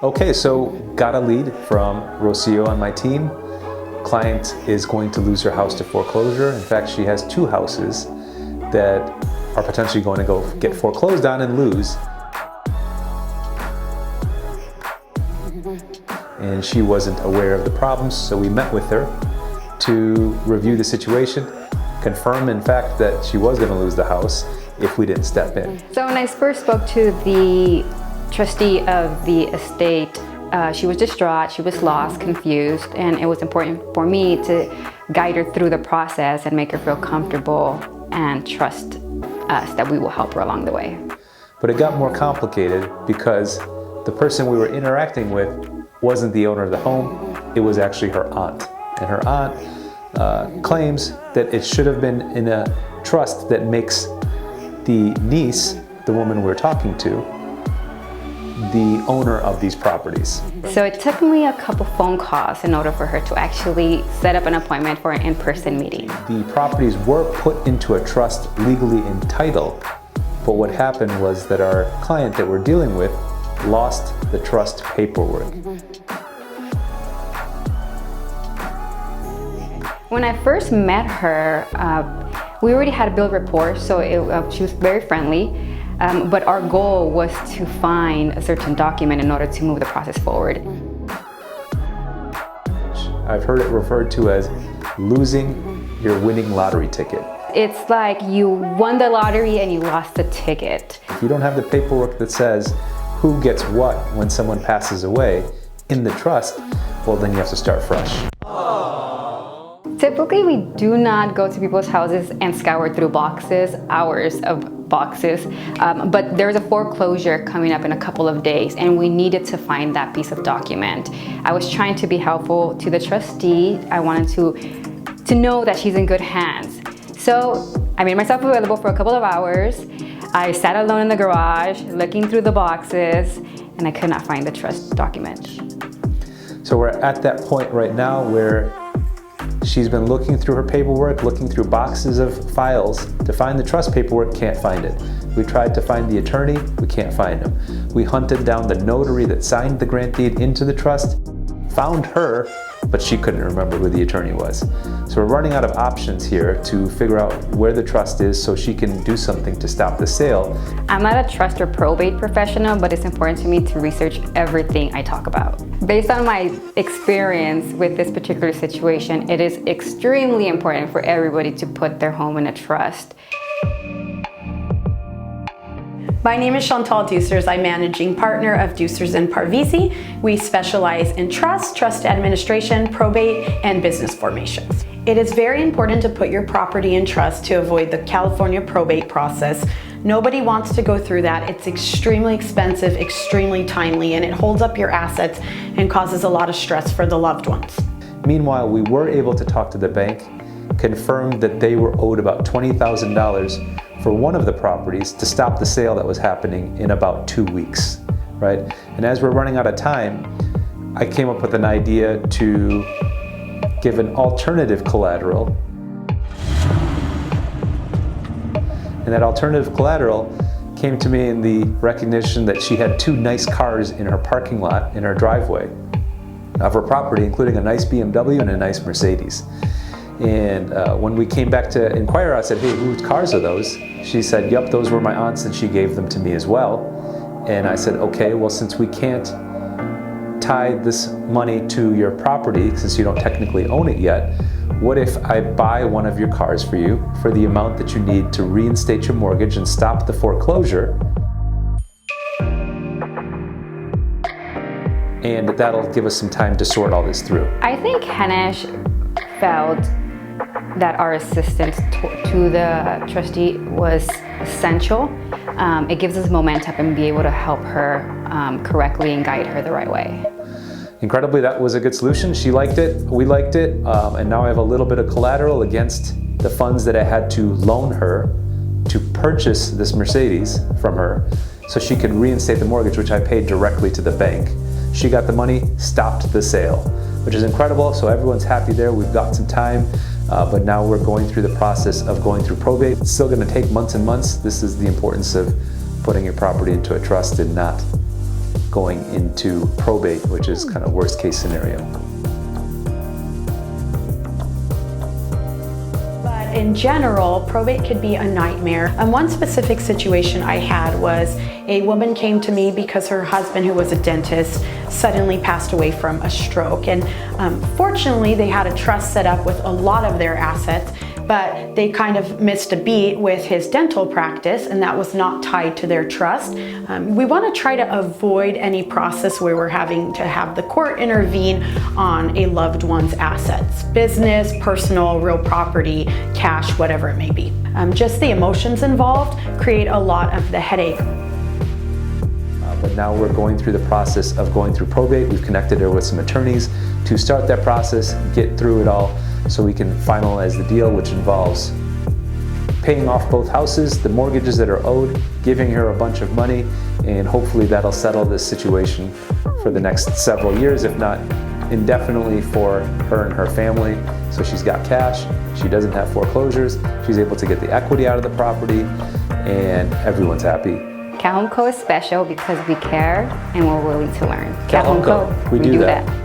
Okay, so got a lead from Rocio on my team. Client is going to lose her house to foreclosure. In fact, she has 2 houses that are potentially going to go get foreclosed on and lose. And she wasn't aware of the problems, so we met with her to review the situation, confirm in fact that she was going to lose the house if we didn't step in. So when I first spoke to the trustee of the estate, she was distraught, she was lost, confused, and it was important for me to guide her through the process and make her feel comfortable and trust us that we will help her along the way. But it got more complicated because the person we were interacting with wasn't the owner of the home, it was actually her aunt. And her aunt claims that it should have been in a trust that makes the niece, the woman we're talking to, the owner of these properties. So it took me a couple phone calls in order for her to actually set up an appointment for an in-person meeting. The properties were put into a trust legally in title, but what happened was that our client that we're dealing with lost the trust paperwork. When I first met her, we already had a build rapport, so she was very friendly. But our goal was to find a certain document in order to move the process forward. I've heard it referred to as losing your winning lottery ticket. It's like you won the lottery and you lost the ticket. If you don't have the paperwork that says who gets what when someone passes away in the trust, well then you have to start fresh. Typically, we do not go to people's houses and scour through boxes, hours of boxes, but there's a foreclosure coming up in a couple of days and we needed to find that piece of document. I was trying to be helpful to the trustee. I wanted to know that she's in good hands. So I made myself available for a couple of hours. I sat alone in the garage looking through the boxes and I could not find the trust document. So we're at that point right now where she's been looking through her paperwork, looking through boxes of files to find the trust paperwork, can't find it. We tried to find the attorney, we can't find him. We hunted down the notary that signed the grant deed into the trust, found her, but she couldn't remember who the attorney was. So we're running out of options here to figure out where the trust is so she can do something to stop the sale. I'm not a trust or probate professional, but it's important to me to research everything I talk about. Based on my experience with this particular situation, it is extremely important for everybody to put their home in a trust. My name is Chantal Ducers. I'm managing partner of Ducers & Parvisi. We specialize in trust administration, probate, and business formations. It is very important to put your property in trust to avoid the California probate process. Nobody wants to go through that. It's extremely expensive, extremely timely, and it holds up your assets and causes a lot of stress for the loved ones. Meanwhile, we were able to talk to the bank, confirmed that they were owed about $20,000 for one of the properties to stop the sale that was happening in about 2 weeks, right? And as we're running out of time, I came up with an idea to give an alternative collateral. And that alternative collateral came to me in the recognition that she had 2 nice cars in her parking lot, in her driveway of her property, including a nice BMW and a nice Mercedes. And when we came back to inquire, I said, hey, whose cars are those? She said, yep, those were my aunt's and she gave them to me as well. And I said, okay, well, since we can't tie this money to your property, since you don't technically own it yet, what if I buy one of your cars for you for the amount that you need to reinstate your mortgage and stop the foreclosure? And that'll give us some time to sort all this through. I think Henesh felt that our assistance to the trustee was essential. It gives us momentum and be able to help her correctly and guide her the right way. Incredibly, that was a good solution. She liked it, we liked it, and now I have a little bit of collateral against the funds that I had to loan her to purchase this Mercedes from her so she could reinstate the mortgage, which I paid directly to the bank. She got the money, stopped the sale, which is incredible. So everyone's happy there. We've got some time, but now we're going through the process of going through probate. It's still going to take months and months. This is the importance of putting your property into a trust and not going into probate, which is kind of worst case scenario. In general, probate could be a nightmare. One specific situation I had was a woman came to me because her husband, who was a dentist, suddenly passed away from a stroke. And fortunately, they had a trust set up with a lot of their assets, but they kind of missed a beat with his dental practice, and that was not tied to their trust. We want to try to avoid any process where we're having to have the court intervene on a loved one's assets, business, personal, real property, cash, whatever it may be. Just the emotions involved create a lot of the headache. But now we're going through the process of going through probate. We've connected her with some attorneys to start that process, get through it all, so we can finalize the deal, which involves paying off both houses, the mortgages that are owed, giving her a bunch of money, and hopefully that'll settle this situation for the next several years, if not indefinitely, for her and her family. So she's got cash, she doesn't have foreclosures, she's able to get the equity out of the property, and everyone's happy. Cal Home Co is special because we care and we're willing to learn. Cal Home Co. We do that.